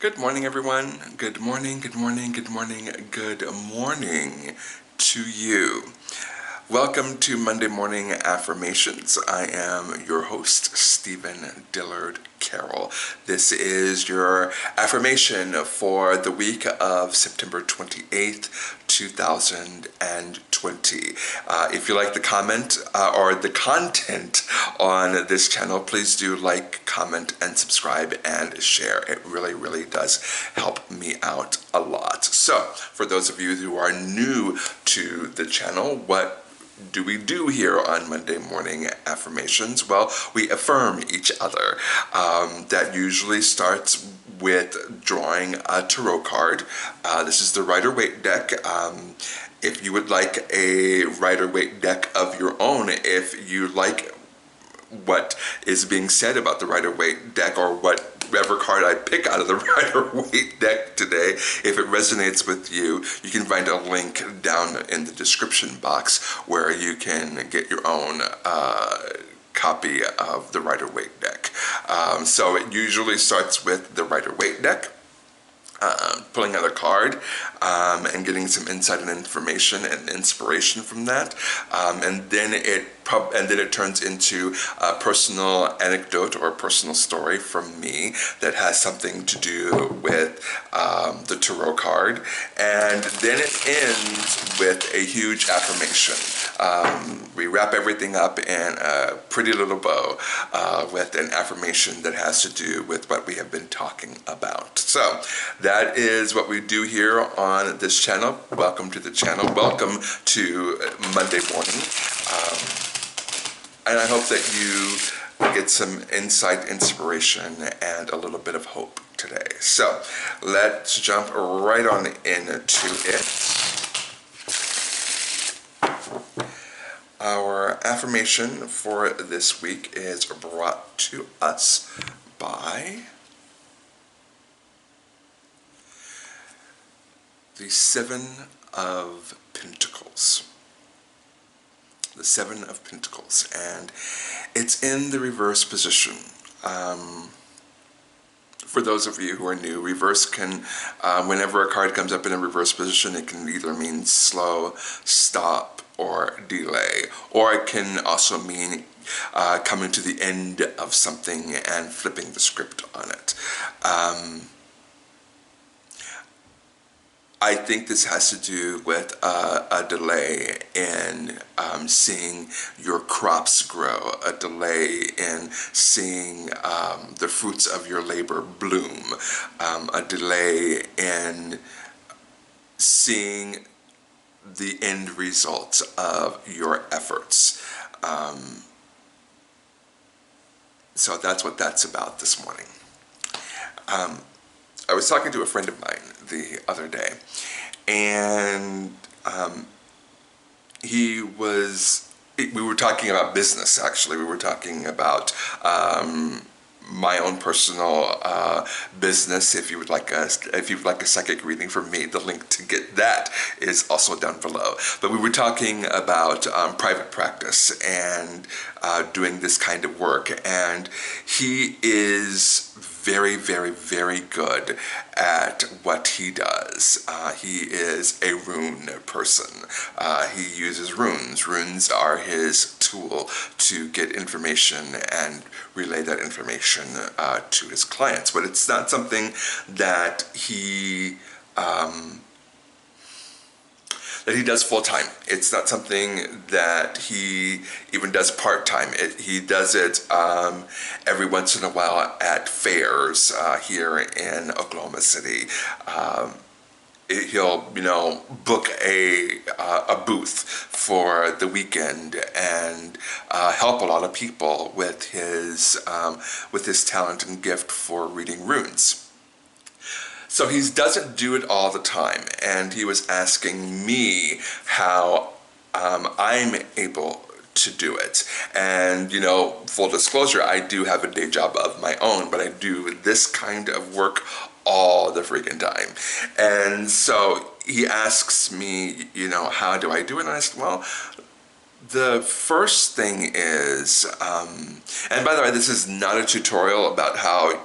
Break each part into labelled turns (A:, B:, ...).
A: Good morning, everyone. Good morning, good morning, good morning, good morning to you. Welcome to Monday Morning Affirmations. I am your host, Stephen Dillard Carroll. This is your affirmation for the week of September 28th, 2020. If you like the comment or the content on this channel, please do like, comment, and subscribe and share. It really, really does help me out a lot. So, for those of you who are new to the channel, what do we do here on Monday Morning Affirmations? Well, we affirm each other. That usually starts with drawing a tarot card. This is the Rider-Waite deck. If you would like a Rider-Waite deck of your own, if you like what is being said about the Rider-Waite deck or whatever card I pick out of the Rider-Waite deck today, if it resonates with you, you can find a link down in the description box where you can get your own copy of the Rider-Waite deck. So it usually starts with the Rider-Waite deck. Pulling out a card and getting some insight and information and inspiration from that, and then it turns into a personal anecdote or a personal story from me that has something to do with the tarot card, and then it ends with a huge affirmation. We wrap everything up in a pretty little bow with an affirmation that has to do with what we have been talking about. So that is what we do here on this channel. Welcome to the channel. Welcome to Monday morning. And I hope that you get some insight, inspiration, and a little bit of hope today. So let's jump right on into it. Our affirmation for this week is brought to us by the Seven of Pentacles. The Seven of Pentacles, and it's in the reverse position. For those of you who are new, reverse can, whenever a card comes up in a reverse position, it can either mean slow, stop, or delay, or it can also mean coming to the end of something and flipping the script on it. I think this has to do with a delay in seeing your crops grow, a delay in seeing the fruits of your labor bloom, a delay in seeing the end results of your efforts. So that's what that's about this morning. I was talking to a friend of mine the other day, and we were talking about business, actually. We were talking about my own personal business. If you would like a psychic reading from me, the link to get that is also down below. But we were talking about private practice and doing this kind of work, and he is very, very, very good at what he does. He is a rune person. He uses runes. Runes are his tool to get information and relay that information to his clients. But it's not something that he does full-time. It's not something that he even does part-time. He does it every once in a while at fairs here in Oklahoma City. He'll, book a booth for the weekend and help a lot of people with his talent and gift for reading runes. So he doesn't do it all the time, and he was asking me how I'm able to do it. And, full disclosure, I do have a day job of my own, but I do this kind of work all the freaking time. And so he asks me, how do I do it? And I said, well, the first thing is, and by the way, this is not a tutorial about how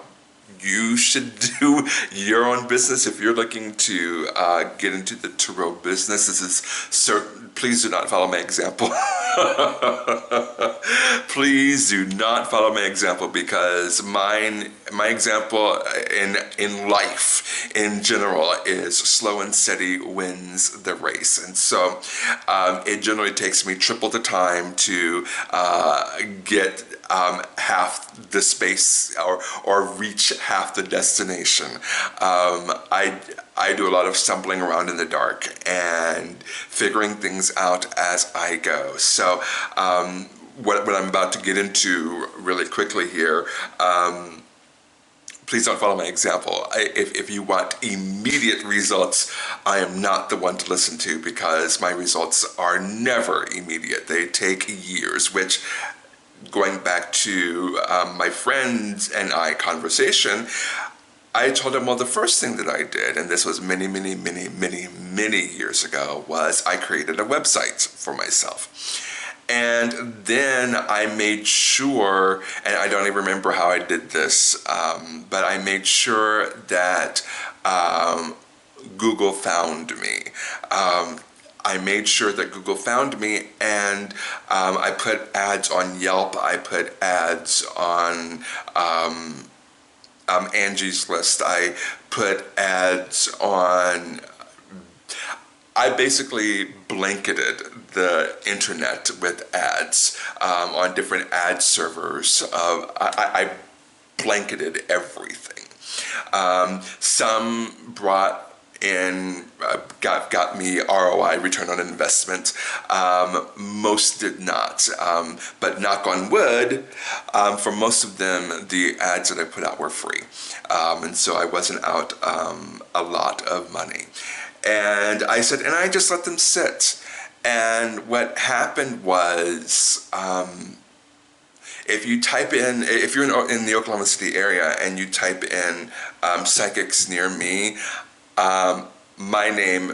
A: you should do your own business. If you're looking to get into the tarot business, this is certain. Please do not follow my example. Please do not follow my example, because my example in life in general is slow and steady wins the race. And so it generally takes me triple the time to get half the space or reach half the destination. I do a lot of stumbling around in the dark and figuring things out as I go. So what I'm about to get into really quickly here, please don't follow my example. If you want immediate results, I am not the one to listen to, because my results are never immediate. They take years, which, going back to my friends and I conversation, I told him, well, the first thing that I did, and this was many years ago, was I created a website for myself. And then I made sure, and I don't even remember how I did this, but I made sure that Google found me. I made sure that Google found me, and I put ads on Yelp. I put ads on Angie's List. I put ads on. I basically blanketed the internet with ads on different ad servers. I blanketed everything. Some brought in got me ROI, return on investment. Most did not, but knock on wood, for most of them, the ads that I put out were free, and so I wasn't out a lot of money. And I said, and I just let them sit. And what happened was, if you type in, if you're in the Oklahoma City area and you type in psychics near me, my name,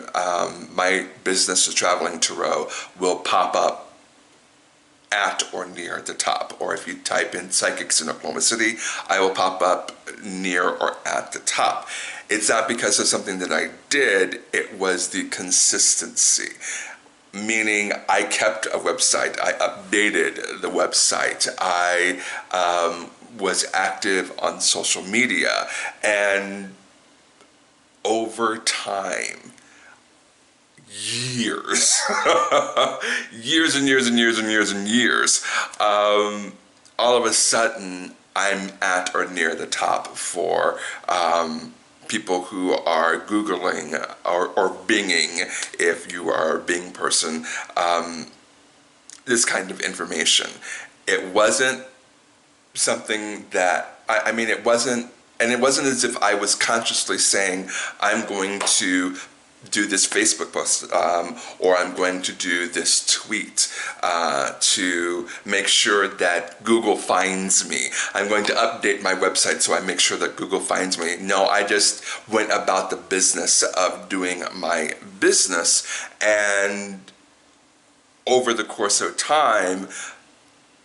A: my business, The Traveling Tarot, will pop up at or near the top. Or if you type in psychics in Oklahoma City, I will pop up near or at the top. It's not because of something that I did, it was the consistency. Meaning I kept a website, I updated the website, I was active on social media, and over time, years, years and years and years and years and years, all of a sudden I'm at or near the top for people who are Googling or Binging, if you are a Bing person, this kind of information. It wasn't something that, I mean, it wasn't, and it wasn't as if I was consciously saying, I'm going to do this Facebook post, or I'm going to do this tweet to make sure that Google finds me. I'm going to update my website so I make sure that Google finds me. No, I just went about the business of doing my business, and over the course of time,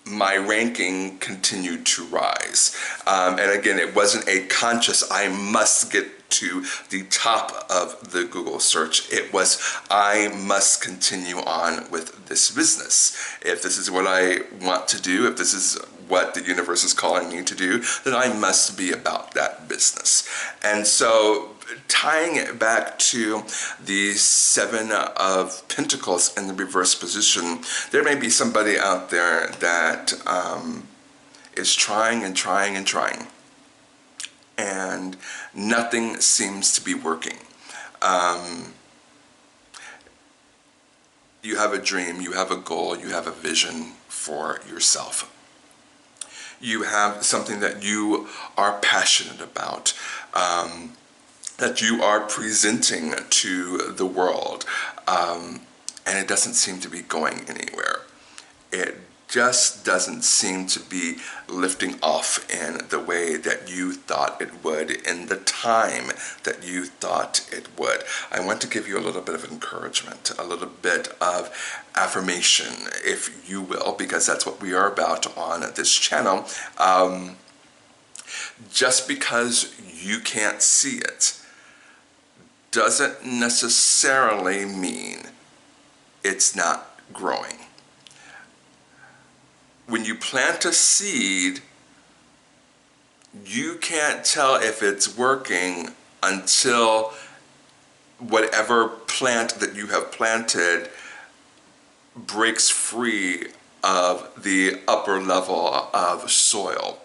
A: my ranking continued to rise. And again, it wasn't a conscious, I must get to the top of the Google search. It was, I must continue on with this business. If this is what I want to do, if this is what the universe is calling me to do, then I must be about that business. And so, tying it back to the Seven of Pentacles in the reverse position, there may be somebody out there that is trying and trying and trying, and nothing seems to be working. You have a dream, you have a goal, you have a vision for yourself. You have something that you are passionate about, that you are presenting to the world, and it doesn't seem to be going anywhere. It just doesn't seem to be lifting off in the way that you thought it would, in the time that you thought it would. I want to give you a little bit of encouragement, a little bit of affirmation, if you will, because that's what we are about on this channel. Just because you can't see it doesn't necessarily mean it's not growing. When you plant a seed, you can't tell if it's working until whatever plant that you have planted breaks free of the upper level of soil.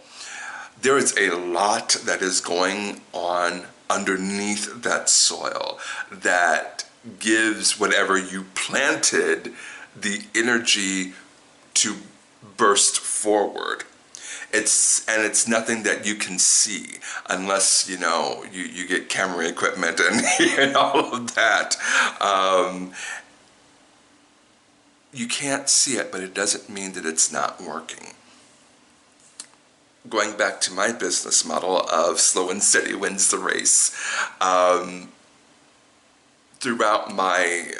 A: There is a lot that is going on underneath that soil that gives whatever you planted the energy to burst forward. It's nothing that you can see unless you get camera equipment and all of that. You can't see it, but it doesn't mean that it's not working. Going back to my business model of slow and steady wins the race, throughout my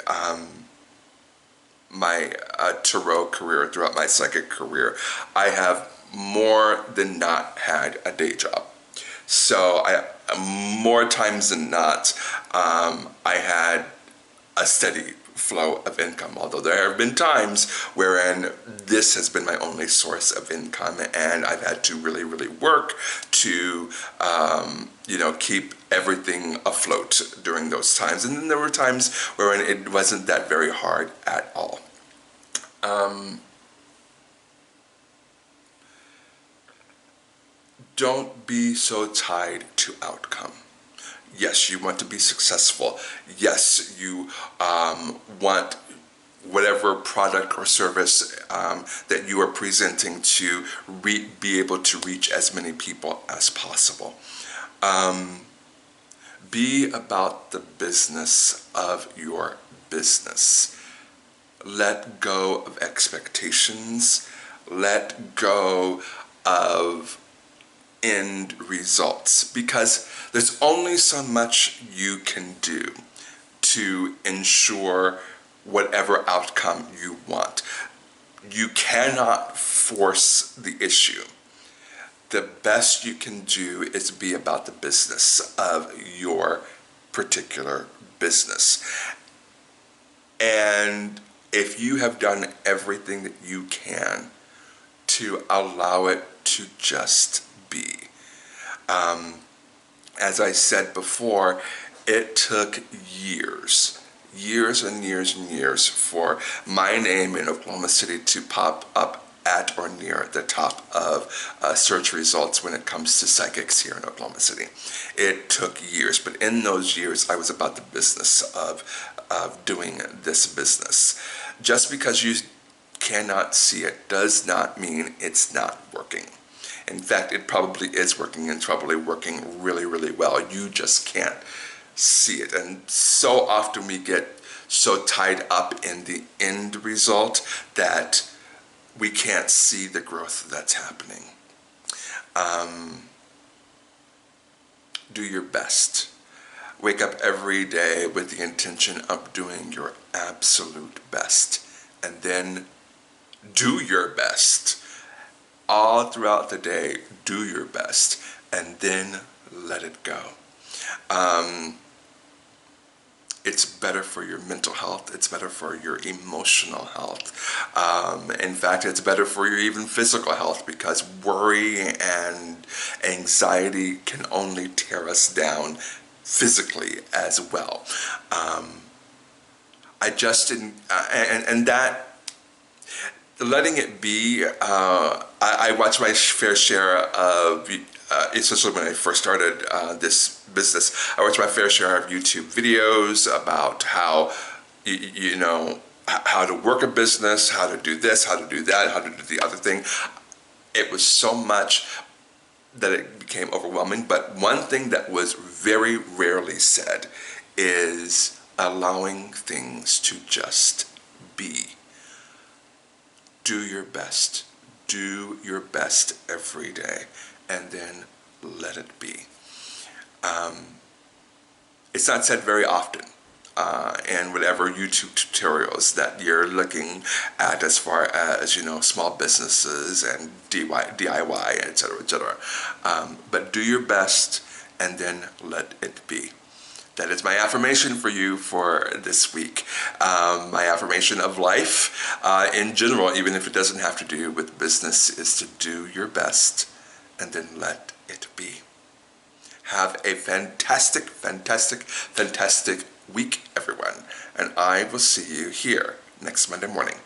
A: tarot career, throughout my psychic career, I have more than not had a day job. So more times than not, I had a steady flow of income, although there have been times wherein this has been my only source of income, and I've had to really, really work to keep everything afloat during those times. And then there were times wherein it wasn't that very hard at all. Don't be so tied to outcome. Yes, you want to be successful. Yes, you want whatever product or service that you are presenting to be able to reach as many people as possible. Be about the business of your business. Let go of expectations. Let go of end results, because there's only so much you can do to ensure whatever outcome you want. You cannot force the issue. The best you can do is be about the business of your particular business. And if you have done everything that you can to allow it to just be. As I said before, it took years and years and years for my name in Oklahoma City to pop up at or near the top of search results when it comes to psychics here in Oklahoma City. It took years, but in those years I was about the business of doing this business. Just because you cannot see it does not mean it's not working. In fact, it probably is working, and probably working really, really well. You just can't see it. And so often we get so tied up in the end result that we can't see the growth that's happening. Do your best. Wake up every day with the intention of doing your absolute best. And then do your best. All throughout the day, do your best, and then let it go. It's better for your mental health. It's better for your emotional health. In fact, it's better for your even physical health, because worry and anxiety can only tear us down physically as well. I just didn't, and that, letting it be, I watched my fair share of, especially when I first started this business, I watched my fair share of YouTube videos about how, how to work a business, how to do this, how to do that, how to do the other thing. It was so much that it became overwhelming. But one thing that was very rarely said is allowing things to just be. Do your best. Do your best every day, and then let it be. It's not said very often. and whatever YouTube tutorials that you're looking at as far as, small businesses and DIY, etc., etc. But do your best and then let it be. That is my affirmation for you for this week. My affirmation of life in general, even if it doesn't have to do with business, is to do your best and then let it be. Have a fantastic, fantastic, fantastic week, everyone. And I will see you here next Monday morning.